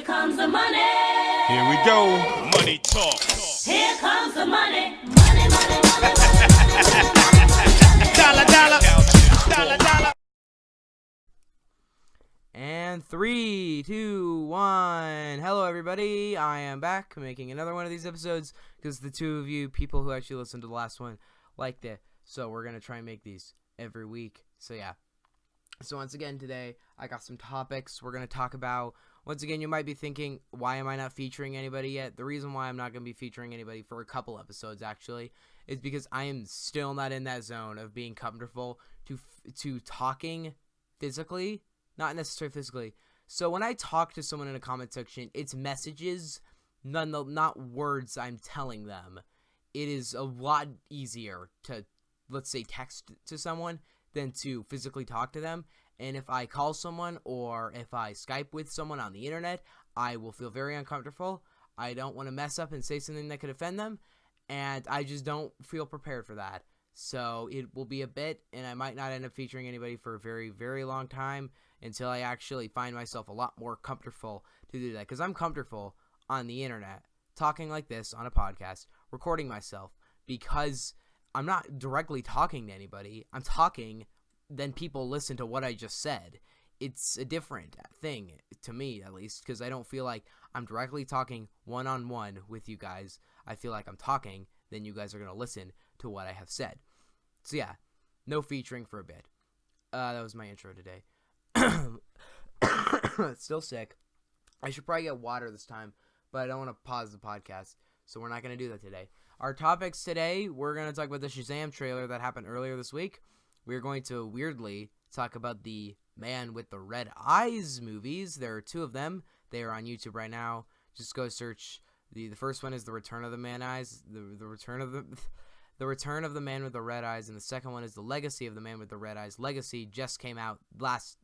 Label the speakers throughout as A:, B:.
A: comes the money.
B: Here we go.
C: Money talk.
A: Here comes the money. Money, money, money, money.
B: Dollar, dollar. Dollar, dollar.
D: And 3, 2, 1. Hello, everybody. I am back making another one of these episodes because the two of you people who actually listened to the last one liked it. So we're going to try and make these every week. So, yeah. So, once again, today I got some topics we're going to talk about. Once again, you might be thinking, why am I not featuring anybody yet? The reason why I'm not going to be featuring anybody for a couple episodes, actually, is because I am still not in that zone of being comfortable to talking physically. Not necessarily physically. So when I talk to someone in a comment section, it's messages, not words I'm telling them. It is a lot easier to, let's say, text to someone than to physically talk to them. And if I call someone or if I Skype with someone on the internet, I will feel very uncomfortable. I don't want to mess up and say something that could offend them. And I just don't feel prepared for that. So it will be a bit, and I might not end up featuring anybody for a very, very long time until I actually find myself a lot more comfortable to do that. Because I'm comfortable on the internet, talking like this on a podcast, recording myself, because I'm not directly talking to anybody. I'm talking, then people listen to what I just said. It's a different thing, to me at least, because I don't feel like I'm directly talking one-on-one with you guys. I feel like I'm talking, then you guys are going to listen to what I have said. So yeah, no featuring for a bit. That was my intro today. Still sick. I should probably get water this time, but I don't want to pause the podcast, so we're not going to do that today. Our topics today, we're going to talk about the Shazam trailer that happened earlier this week. We're going to weirdly talk about the Man with the Red Eyes movies. There are two of them. They are on YouTube right now. Just go search. The first one is The Return of the Man Eyes. The Return of the Return of the Man with the Red Eyes, and the second one is The Legacy of the Man with the Red Eyes. Legacy just came out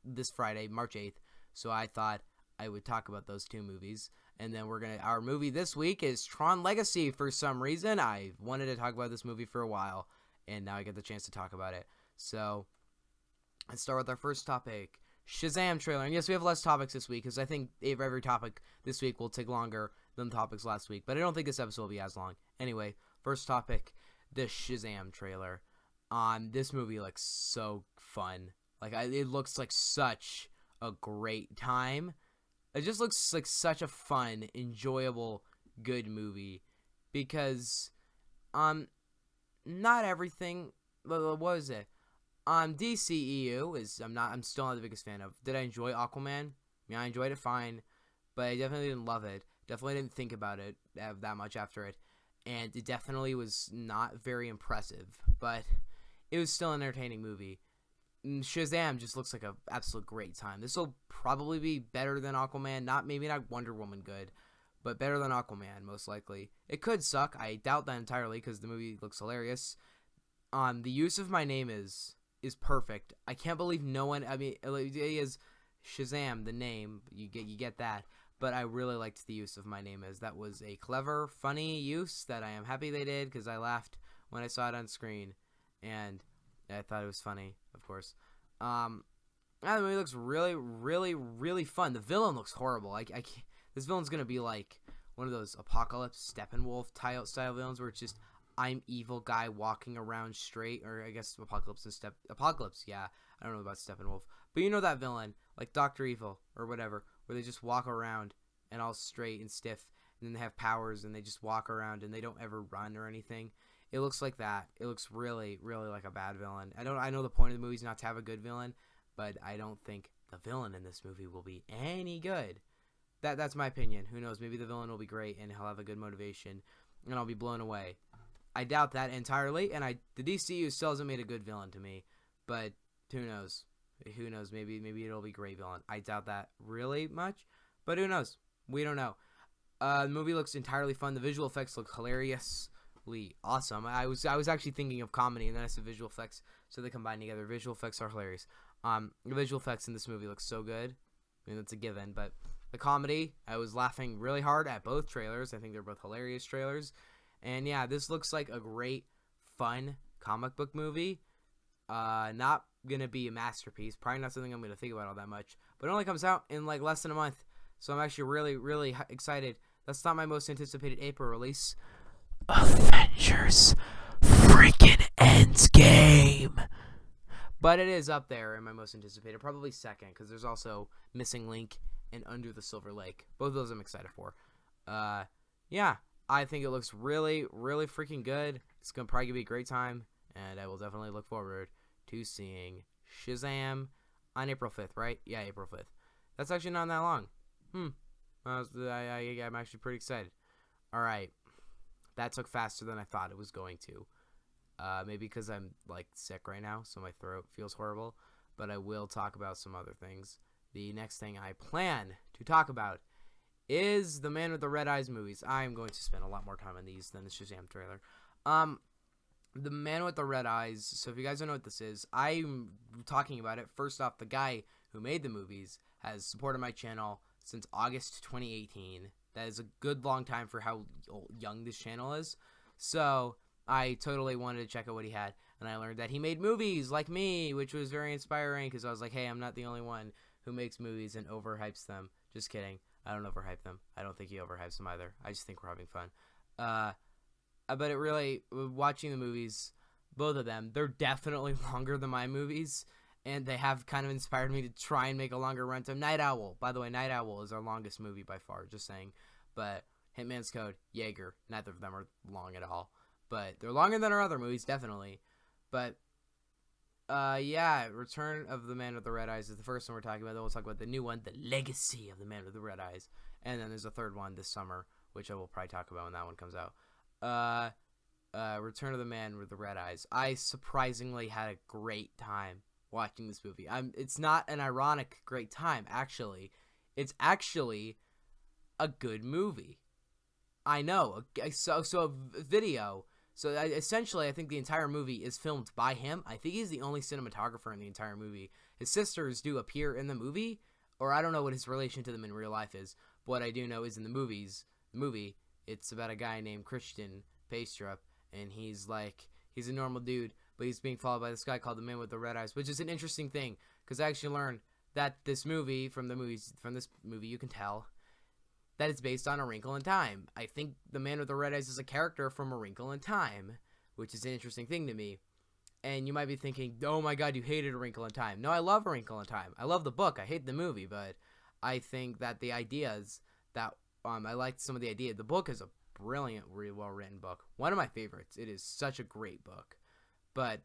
D: this Friday, March 8th, so I thought I would talk about those two movies. And then our movie this week is Tron Legacy. For some reason, I wanted to talk about this movie for a while, and now I get the chance to talk about it. So, let's start with our first topic, Shazam trailer. And yes, we have less topics this week, because I think every topic this week will take longer than the topics last week, but I don't think this episode will be as long. Anyway, first topic, the Shazam trailer. This movie looks so fun. It looks like such a great time. It just looks like such a fun, enjoyable, good movie. Because, not everything, what was it? DCEU I'm still not the biggest fan of. Did I enjoy Aquaman? Yeah, I enjoyed it fine, but I definitely didn't love it. Definitely didn't think about it that much after it. And it definitely was not very impressive, but it was still an entertaining movie. Shazam just looks like an absolute great time. This will probably be better than Aquaman. Maybe not Wonder Woman good, but better than Aquaman, most likely. It could suck. I doubt that entirely because the movie looks hilarious. The use of my name is perfect. I can't believe no one. I mean, it is Shazam, the name. You get that. But I really liked the use of my name as. That was a clever, funny use that I am happy they did because I laughed when I saw it on screen, and I thought it was funny, of course. The movie looks really, really, really fun. The villain looks horrible. I can't, this villain's gonna be like one of those Apocalypse Steppenwolf style villains where it's just I'm evil guy walking around straight, or I guess Apocalypse. Yeah, I don't know about Steppenwolf, but you know that villain, like Dr. Evil or whatever, where they just walk around and all straight and stiff, and then they have powers and they just walk around and they don't ever run or anything. It looks like that. It looks really, really like a bad villain. I know the point of the movie is not to have a good villain, but I don't think the villain in this movie will be any good. That's my opinion. Who knows? Maybe the villain will be great and he'll have a good motivation, and I'll be blown away. I doubt that entirely, and the DCU still hasn't made a good villain to me, but who knows? Who knows? Maybe it'll be a great villain. I doubt that really much, but who knows? We don't know. The movie looks entirely fun. The visual effects look hilariously awesome. I was actually thinking of comedy, and then I said visual effects, so they combine together. Visual effects are hilarious. The visual effects in this movie look so good. I mean, that's a given, but the comedy, I was laughing really hard at both trailers. I think they're both hilarious trailers. And yeah, this looks like a great, fun comic book movie. Not gonna be a masterpiece. Probably not something I'm gonna think about all that much. But it only comes out in like less than a month. So I'm actually really, really excited. That's not my most anticipated April release. Avengers freaking Endgame. But it is up there in my most anticipated. Probably second, because there's also Missing Link and Under the Silver Lake. Both of those I'm excited for. Yeah, I think it looks really, really freaking good. It's going to probably be a great time. And I will definitely look forward to seeing Shazam on April 5th, right? Yeah, April 5th. That's actually not that long. I'm actually pretty excited. All right. That took faster than I thought it was going to. Maybe because I'm, like, sick right now, so my throat feels horrible. But I will talk about some other things. The next thing I plan to talk about is the Man with the Red Eyes movies. I'm going to spend a lot more time on these than the Shazam trailer. The Man with the Red Eyes. So if you guys don't know what this is, I'm talking about it. First off, the guy who made the movies has supported my channel since August 2018. That is a good long time for how young this channel is. So I totally wanted to check out what he had, and I learned that he made movies like me, which was very inspiring because I was like, hey, I'm not the only one who makes movies and overhypes them. Just kidding. I don't overhype them. I don't think he overhypes them either. I just think we're having fun. But it really, watching the movies, both of them, they're definitely longer than my movies, and they have kind of inspired me to try and make a longer runtime. Night Owl, by the way, Night Owl is our longest movie by far, just saying. But Hitman's Code, Jaeger, neither of them are long at all. But they're longer than our other movies, definitely. But, yeah, Return of the Man with the Red Eyes is the first one we're talking about. Then we'll talk about the new one, The Legacy of the Man with the Red Eyes. And then there's a third one this summer, which I will probably talk about when that one comes out. Return of the Man with the Red Eyes. I surprisingly had a great time watching this movie. It's not an ironic great time, actually. It's actually a good movie. I know. So a video. So essentially, I think the entire movie is filmed by him. I think he's the only cinematographer in the entire movie. His sisters do appear in the movie, or I don't know what his relation to them in real life is. But what I do know is in the movie, it's about a guy named Christian Paystrup, and he's a normal dude, but he's being followed by this guy called the Man with the Red Eyes, which is an interesting thing, because I actually learned that this movie, from this movie, you can tell that it's based on A Wrinkle in Time. I think the Man with the Red Eyes is a character from A Wrinkle in Time, which is an interesting thing to me. And you might be thinking, oh my god, you hated A Wrinkle in Time. No, I love A Wrinkle in Time. I love the book. I hate the movie, but I think that the ideas that, I liked some of the ideas. The book is a brilliant, really well-written book. One of my favorites. It is such a great book. But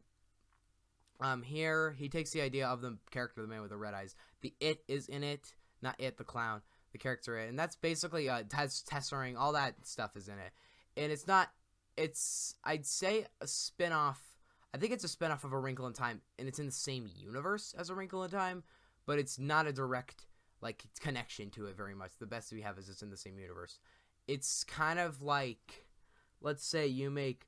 D: here, he takes the idea of the character, the Man with the Red Eyes. The It is in it. Not It, the clown. The character It. And that's basically, Tessering, all that stuff is in it. And I'd say a spin-off. I think it's a spin-off of A Wrinkle in Time, and it's in the same universe as A Wrinkle in Time, but it's not a direct, connection to it very much. The best we have is it's in the same universe. It's kind of like, let's say you make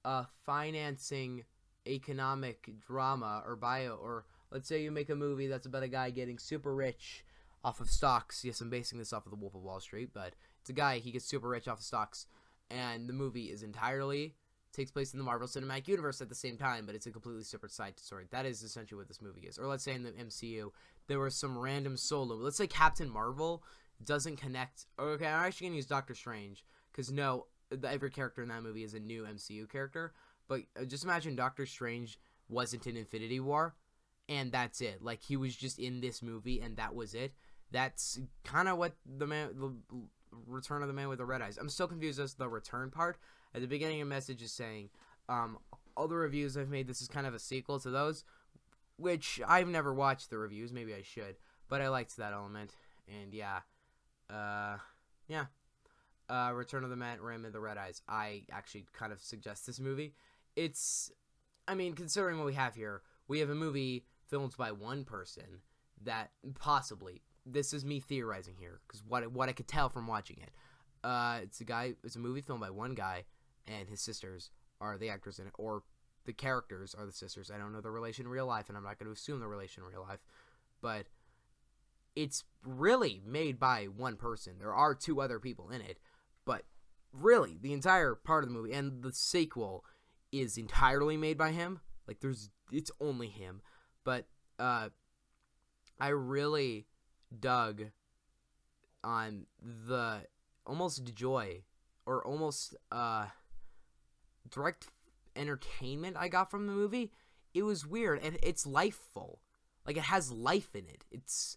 D: a financing economic drama or let's say you make a movie that's about a guy getting super rich off of stocks. Yes, I'm basing this off of The Wolf of Wall Street, but it's a guy, he gets super rich off of stocks, and the movie is entirely takes place in the Marvel Cinematic Universe at the same time, but it's a completely separate side story. That is essentially what this movie is. Or let's say in the MCU, there was some random solo. Let's say Captain Marvel doesn't connect. Okay, I'm actually going to use Doctor Strange, because no, every character in that movie is a new MCU character. But just imagine Doctor Strange wasn't in Infinity War, and that's it. He was just in this movie, and that was it. That's kind of what the Return of the Man with the Red Eyes. I'm still confused as to the return part. At the beginning of the message is saying, all the reviews I've made, this is kind of a sequel to those, which I've never watched the reviews. Maybe I should, but I liked that element. And yeah, Return of the Man with the Red Eyes. I actually kind of suggest this movie. Considering what we have here, we have a movie filmed by one person that possibly, this is me theorizing here, because what I could tell from watching it, it's a movie filmed by one guy, and his sisters are the actors in it, or the characters are the sisters. I don't know the relation in real life, and I'm not going to assume the relation in real life, but it's really made by one person. There are two other people in it, but really, the entire part of the movie, and the sequel, is entirely made by him. It's only him, but I really dug on the almost joy or almost direct entertainment I got from the movie. It was weird, and it's lifeful. Like, it has life in it. It's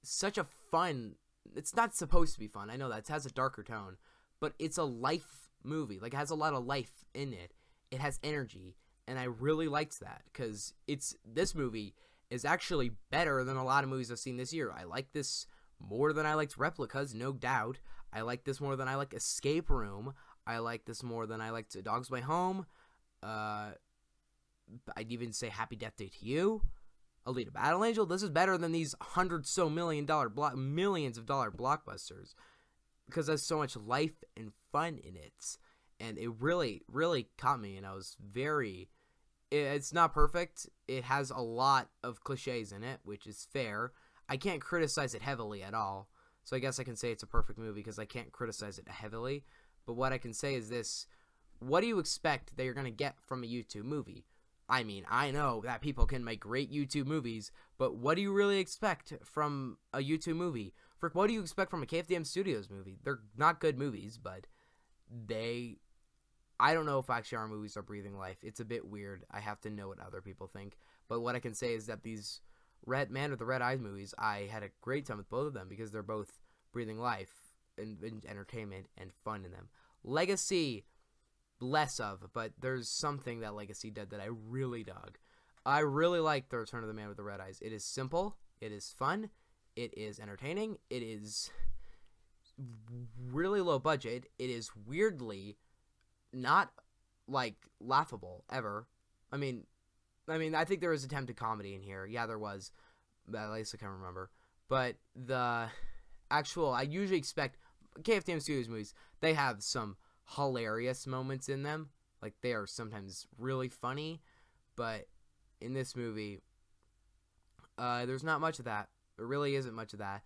D: such a fun... It's not supposed to be fun. I know that. It has a darker tone. But it's a life movie. Like, it has a lot of life in it. It has energy. And I really liked that. Because this movie is actually better than a lot of movies I've seen this year. I like this more than I liked Replicas, no doubt. I like this more than I like Escape Room. I like this more than I liked A Dog's Way Home. I'd even say Happy Death Day to You. Alita Battle Angel. This is better than these millions of dollar blockbusters, because there's so much life and fun in it, and it really, really caught me. And I was it's not perfect. It has a lot of cliches in it, which is fair. I can't criticize it heavily at all, so I guess I can say it's a perfect movie because I can't criticize it heavily. But what I can say is this: what do you expect that you're gonna get from a YouTube movie? I mean, I know that people can make great YouTube movies, but what do you really expect from a YouTube movie? What do you expect from a KFDM Studios movie? They're not good movies, but I don't know if actually our movies are breathing life. It's a bit weird. I have to know what other people think. But what I can say is that these Man with the Red Eyes movies, I had a great time with both of them because they're both breathing life and entertainment and fun in them. Legacy... less of, but there's something that Legacy did that I really dug. I really like The Return of the Man with the Red Eyes. It is simple, it is fun, it is entertaining, it is really low budget, it is weirdly not, like, laughable, ever. I mean, I think there was attempted comedy in here. Yeah, there was, but at least I can't remember. But the actual, I usually expect KFDM Studios movies, they have some hilarious moments in them. Like, they are sometimes really funny, but in this movie, there's not much of that. There really isn't much of that.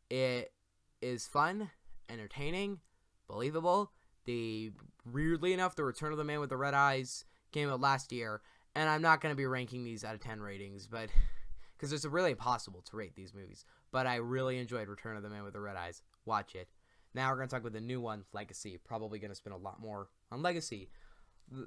D: It is fun, entertaining, believable. Weirdly enough, The Return of the Man with the Red Eyes came out last year, and I'm not going to be ranking these out of 10 ratings, but because it's really impossible to rate these movies. But I really enjoyed Return of the Man with the Red Eyes. Watch it. Now we're going to talk about the new one, Legacy. Probably going to spend a lot more on Legacy.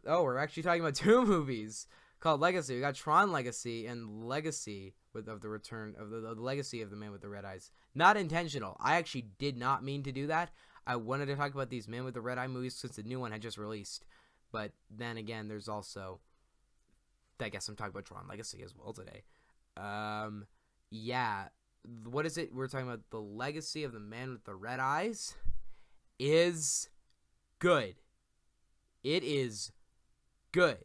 D: Oh, we're actually talking about two movies called Legacy. We got Tron Legacy and Legacy of the Return of the Legacy of the Man with the Red Eyes. Not intentional. I actually did not mean to do that. I wanted to talk about these Man with the Red Eye movies since the new one had just released. But then again, there's also... I guess I'm talking about Tron Legacy as well today. Yeah. What is it? We're talking about the Legacy of the Man with the Red Eyes is good. It is good.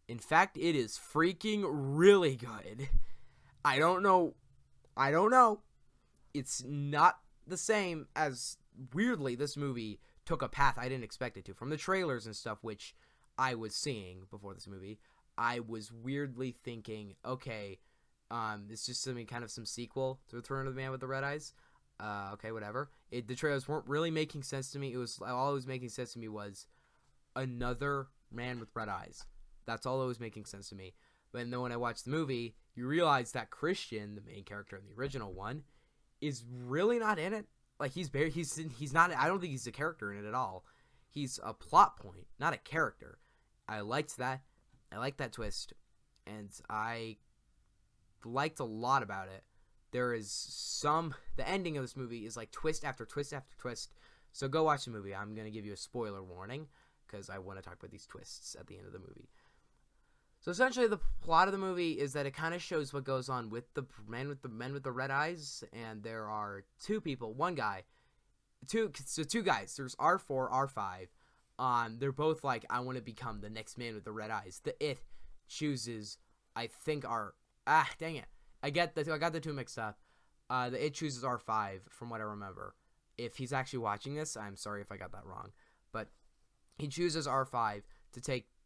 D: In fact, it is freaking really good. I don't know. It's not the same as, weirdly, this movie took a path I didn't expect it to. From the trailers and stuff, which I was seeing before this movie, I was weirdly thinking, okay, it's just some sequel to Return of the Man with the Red Eyes. Okay, whatever. The trailers weren't really making sense to me. All it was making sense to me was another man with red eyes. That's all that was making sense to me. But then when I watched the movie, you realize that Christian, the main character in the original one, is really not in it. Like, he's not. I don't think he's a character in it at all. He's a plot point, not a character. I liked that. I liked that twist, and I liked a lot about it. There is the ending of this movie is like twist after twist after twist. So go watch the movie. I'm going to give you a spoiler warning because I want to talk about these twists at the end of the movie. So essentially the plot of the movie is that it kind of shows what goes on with the men with the red eyes, and there are two people, two guys. There's R4, R5. They're both like, I want to become the next man with the red eyes. It chooses, I think, dang it. I got the two mixed up. It chooses R5 from what I remember. If he's actually watching this, I'm sorry if I got that wrong. But he chooses R5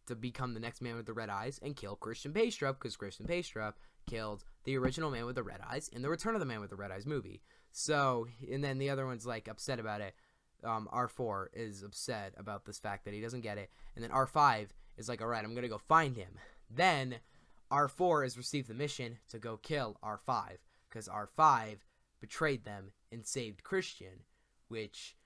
D: to become the next man with the red eyes and kill Christian Paystrup, because Christian Paystrup killed the original man with the red eyes in the Return of the Man with the Red Eyes movie. So, and then the other one's like upset about it. R4 is upset about this fact that he doesn't get it. And then R5 is like, alright, I'm going to go find him. Then R4 has received the mission to go kill R5, because R5 betrayed them and saved Christian, which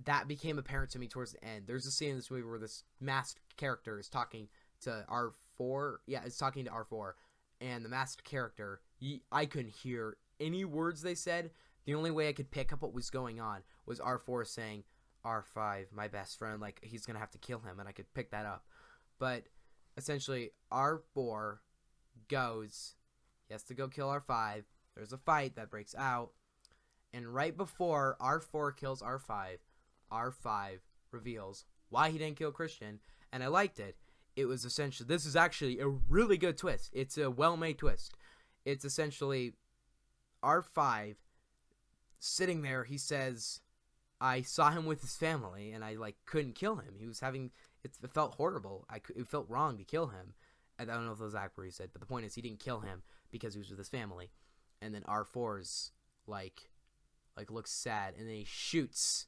D: that became apparent to me towards the end. There's a scene in this movie where this masked character is talking to R4. Yeah, it's talking to R4, and the masked character, I couldn't hear any words they said. The only way I could pick up what was going on was R4 saying, R5, my best friend, like he's gonna have to kill him, and I could pick that up. But essentially, R4 goes, he has to go kill R5. There's a fight that breaks out, and right before R4 kills R5, R5 reveals why he didn't kill Christian, and I liked it. It was essentially, this is actually a really good twist. It's a well-made twist. It's essentially R5 sitting there, he says, I saw him with his family, and I, like, couldn't kill him. He was having, it felt horrible. It felt wrong to kill him. I don't know if that was exactly what he said, but the point is he didn't kill him because he was with his family. And then R4's, like looks sad, and then he shoots.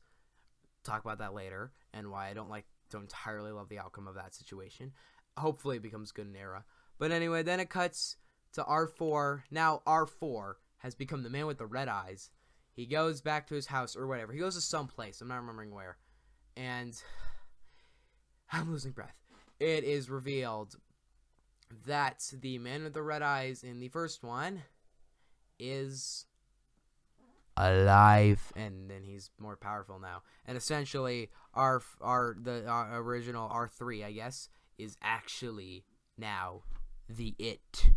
D: Talk about that later, and why I don't entirely love the outcome of that situation. Hopefully it becomes good in Era. But anyway, then it cuts to R4. Now R4 has become the man with the red eyes. He goes back to his house or whatever. He goes to some place. I'm not remembering where. And I'm losing breath. It is revealed that the man with the red eyes in the first one is alive, and then he's more powerful now. And essentially, the original R3, I guess, is actually now the It.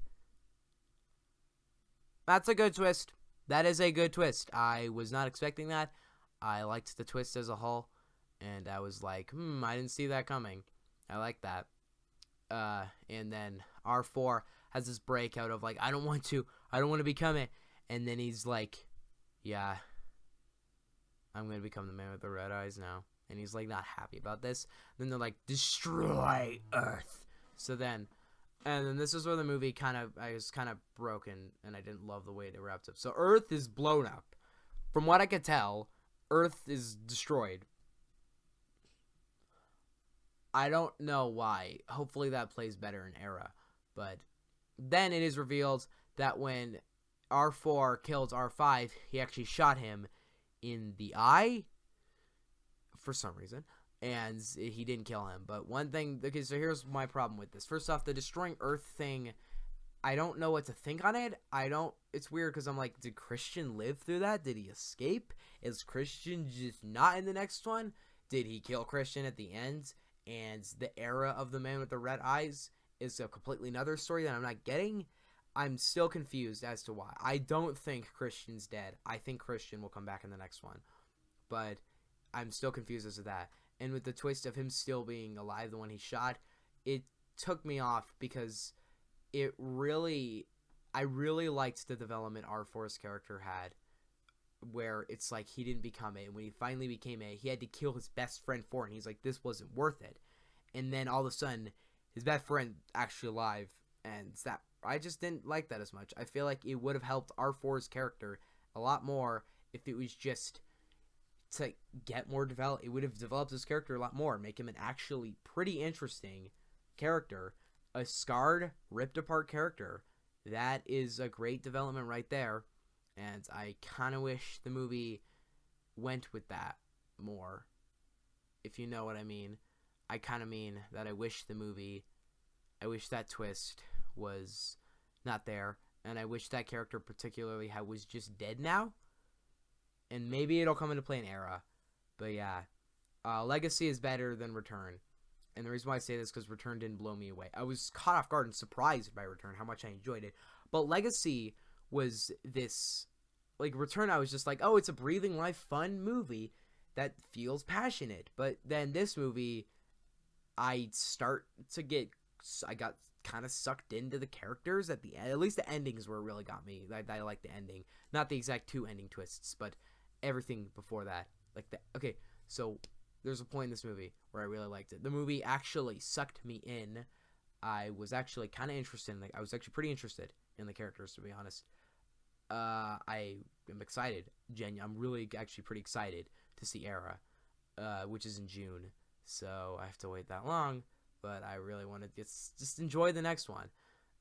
D: That's a good twist. That is a good twist. I was not expecting that. I liked the twist as a whole, and I was like, I didn't see that coming. I like that. And then R4 has this breakout of like, I don't want to become it. And then he's like, yeah, I'm going to become the man with the red eyes now. And he's like not happy about this. Then they're like, destroy Earth. And then this is where the movie I was kind of broken, and I didn't love the way it wrapped up. So Earth is blown up. From what I could tell, Earth is destroyed. I don't know why. Hopefully that plays better in Era. But then it is revealed that when R4 killed R5, he actually shot him in the eye for some reason, and he didn't kill him. But one thing, okay, so here's my problem with this. First off, the destroying Earth thing, I don't know what to think on it. It's weird because I'm like, did Christian live through that? Did he escape? Is Christian just not in the next one? Did he kill Christian at the end? And the Era of the man with the red eyes is a completely another story that I'm not getting. I'm still confused as to why. I don't think Christian's dead. I think Christian will come back in the next one. But I'm still confused as to that. And with the twist of him still being alive, the one he shot, it took me off because I really liked the development R4's character had, where it's like he didn't become it. When he finally became it, he had to kill his best friend for it. And he's like, this wasn't worth it. And then all of a sudden, his best friend actually alive. And that I just didn't like that as much. I feel like it would have helped R4's character a lot more if it was just to get more developed. It would have developed his character a lot more, make him an actually pretty interesting character, a scarred, ripped apart character. That is a great development right there, and I kind of wish the movie went with that more, if you know what I mean. I kind of mean that I wish that twist was not there, and I wish that character particularly was just dead now. And maybe it'll come into play in Era. But yeah, Legacy is better than Return. And the reason why I say this is because Return didn't blow me away. I was caught off guard and surprised by Return, how much I enjoyed it. But Legacy was this, like Return, I was just like, oh, it's a breathing life, fun movie that feels passionate. But then this movie, I got kind of sucked into the characters at the end. At least the endings were really got me. I like the ending. Not the exact two ending twists, but everything before that. Okay, so there's a point in this movie where I really liked it. The movie actually sucked me in. I was actually kind of interested I was actually pretty interested in the characters, to be honest. I am excited. I'm really actually pretty excited to see Era, which is in June. So I have to wait that long, but I really want to just enjoy the next one.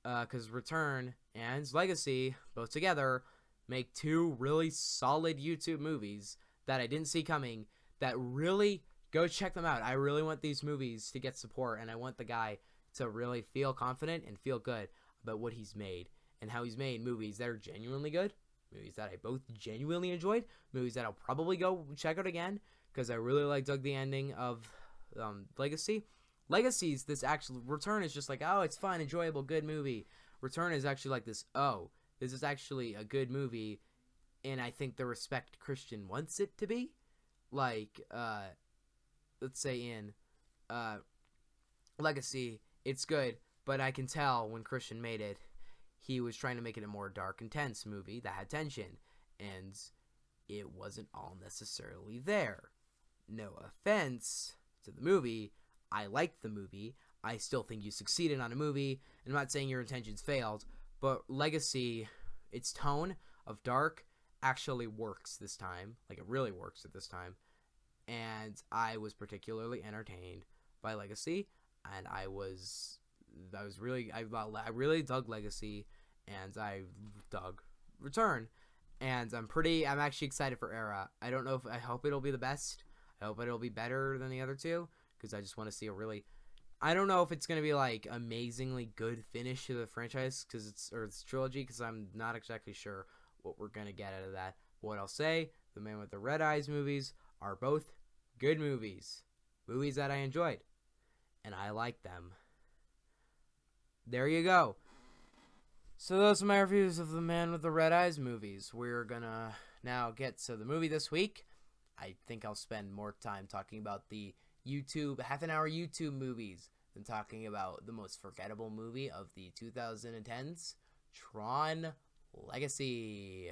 D: Because Return and Legacy, both together, make 2 really solid YouTube movies that I didn't see coming, that really go check them out. I really want these movies to get support, and I want the guy to really feel confident and feel good about what he's made and how he's made movies that are genuinely good, movies that I both genuinely enjoyed, movies that I'll probably go check out again because I really dug the ending of Legacy. Legacy's this actual Return is just like, oh, it's fun, enjoyable, good movie. Return is actually like this, oh, this is actually a good movie, and I think the respect Christian wants it to be. Like, let's say in Legacy, it's good, but I can tell when Christian made it, he was trying to make it a more dark, intense movie that had tension, and it wasn't all necessarily there. No offense to the movie, I liked the movie, I still think you succeeded on a movie, I'm not saying your intentions failed, but Legacy, its tone of dark actually works this time, like it really works at this time, and I was particularly entertained by Legacy, and I really dug Legacy, and I dug Return, and I'm actually excited for Era. I hope it'll be the best. I hope it'll be better than the other two, because I just want to see I don't know if it's gonna be like amazingly good finish to the franchise or it's trilogy, because I'm not exactly sure what we're gonna get out of that. What I'll say, the Man with the Red Eyes movies are both good movies that I enjoyed, and I like them. There you go. So those are my reviews of the Man with the Red Eyes movies. We're gonna now get to the movie this week. I think I'll spend more time talking about the half-an-hour YouTube movies than talking about the most forgettable movie of the 2010s, Tron Legacy.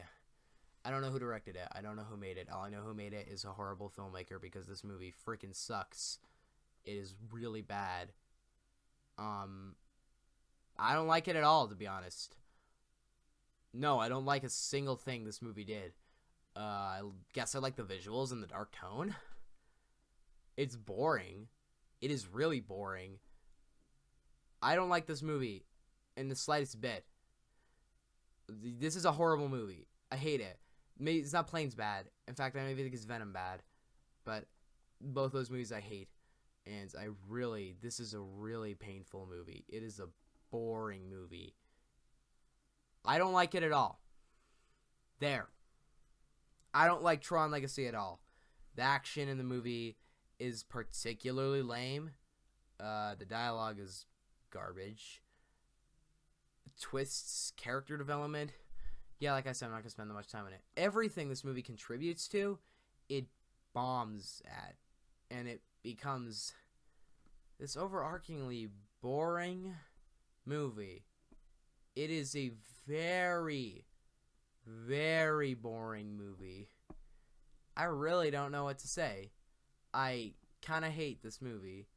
D: I don't know who directed it. I don't know who made it. All I know who made it is a horrible filmmaker, because this movie freaking sucks. It is really bad. I don't like it at all, to be honest. No, I don't like a single thing this movie did. I guess I like the visuals and the dark tone. It's boring. It is really boring. I don't like this movie in the slightest bit. This is a horrible movie. I hate it. Maybe it's not Planes bad. In fact, I don't even think it's Venom bad. But both those movies I hate. And this is a really painful movie. It is a boring movie. I don't like it at all. There. I don't like Tron Legacy at all. The action in the movie is particularly lame. The dialogue is garbage. Twists, character development. Yeah, like I said, I'm not going to spend that much time on it. Everything this movie contributes to, it bombs at. And it becomes this overarchingly boring movie. It is a very, very boring movie. I really don't know what to say. I kind of hate this movie,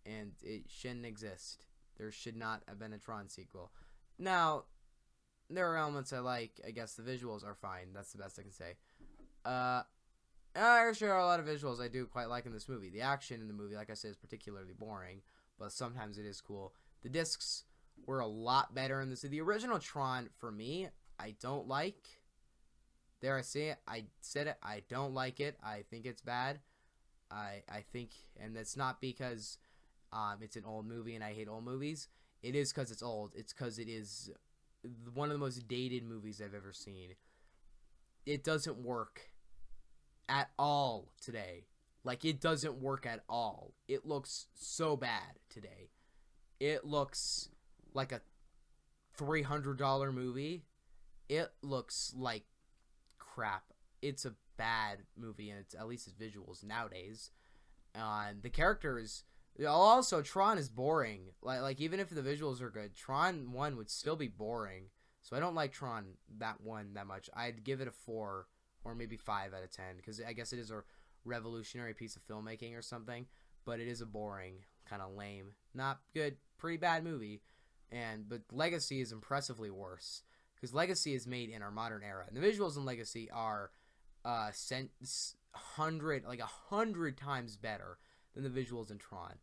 D: and it shouldn't exist. There should not have been a Tron sequel. Now, there are elements I like. I guess the visuals are fine. That's the best I can say. There are a lot of visuals I do quite like in this movie. The action in the movie, like I said, is particularly boring, but sometimes it is cool. The discs were a lot better in this. The original Tron, for me, I don't like. There, I say it. I said it. I don't like it. I think it's bad. I think, and that's not because it's an old movie and I hate old movies. It is because it's old. It's because it is one of the most dated movies I've ever seen. It doesn't work at all today. Like, it doesn't work at all. It looks so bad today. It looks like a $300 movie. It looks like crap. It's a bad movie, and at least its visuals nowadays. The characters, also Tron is boring. Like even if the visuals are good, Tron 1 would still be boring. So I don't like Tron that much. I'd give it a 4 or maybe 5 out of 10, because I guess it is a revolutionary piece of filmmaking or something, but it is a boring, kind of lame, not good, pretty bad movie. But Legacy is impressively worse, because Legacy is made in our modern era, and the visuals in Legacy are 100 times better than the visuals in Tron.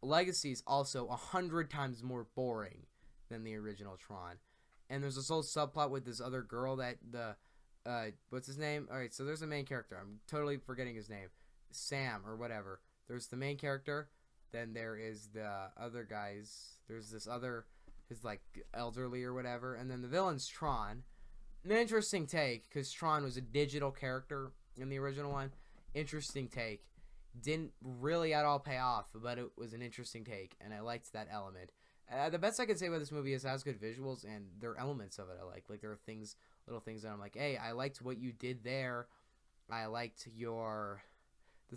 D: Legacy is also 100 times more boring than the original Tron. And there's this whole subplot with this other girl that what's his name? All right, so there's a main character. I'm totally forgetting his name. Sam or whatever. There's the main character. Then there is the other guys. There's this other, his like elderly or whatever. And then the villain's Tron. An interesting take, because Tron was a digital character in the original one. Interesting take. Didn't really at all pay off, but it was an interesting take, and I liked that element. The best I can say about this movie is it has good visuals, and there are elements of it I like. Like, there are things, little things that I'm like, hey, I liked what you did there. I liked the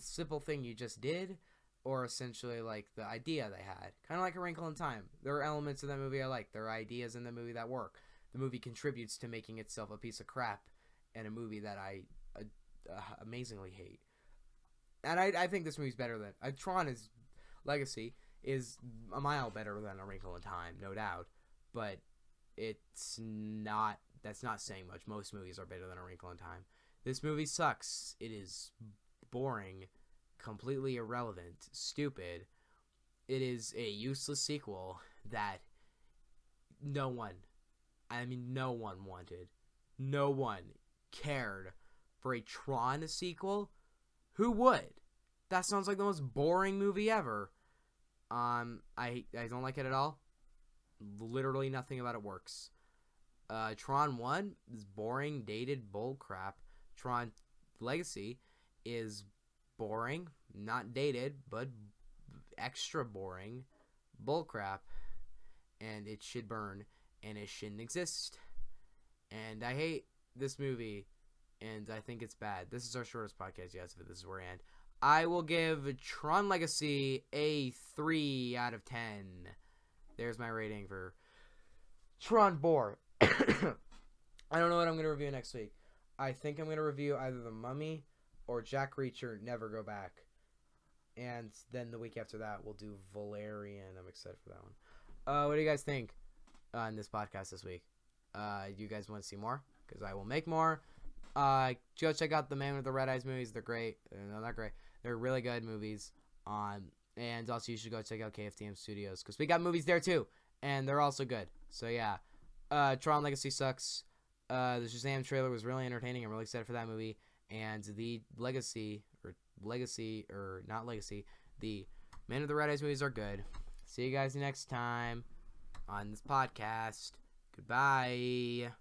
D: simple thing you just did, or essentially, like, the idea they had. Kind of like A Wrinkle in Time. There are elements of that movie I like. There are ideas in the movie that work. The movie contributes to making itself a piece of crap, and a movie that I amazingly hate. And I think this movie's better than... Tron's Legacy is a mile better than A Wrinkle in Time, no doubt. But it's not... That's not saying much. Most movies are better than A Wrinkle in Time. This movie sucks. It is boring, completely irrelevant, stupid. It is a useless sequel that no one wanted. No one cared for a Tron sequel. Who would? That sounds like the most boring movie ever. I don't like it at all. Literally nothing about it works. Tron 1 is boring, dated bull crap. Tron Legacy is boring, not dated, but extra boring bull crap. And it should burn, and it shouldn't exist. And I hate this movie, and I think it's bad. This is our shortest podcast, yes, but this is where I end. I will give Tron Legacy a 3 out of 10. There's my rating for Tron Bore. I don't know what I'm going to review next week. I think I'm going to review either The Mummy or Jack Reacher Never Go Back. And then the week after that, we'll do Valerian. I'm excited for that one. What do you guys think on this podcast this week? Do you guys want to see more? Because I will make more. Go check out the Man with the Red Eyes movies. They're great. No, not great. They're really good movies. And also you should go check out KFDM Studios because we got movies there too, and they're also good. So yeah, Tron Legacy sucks. The Shazam trailer was really entertaining. I'm really excited for that movie. And the the Man with the Red Eyes movies are good. See you guys next time on this podcast. Goodbye.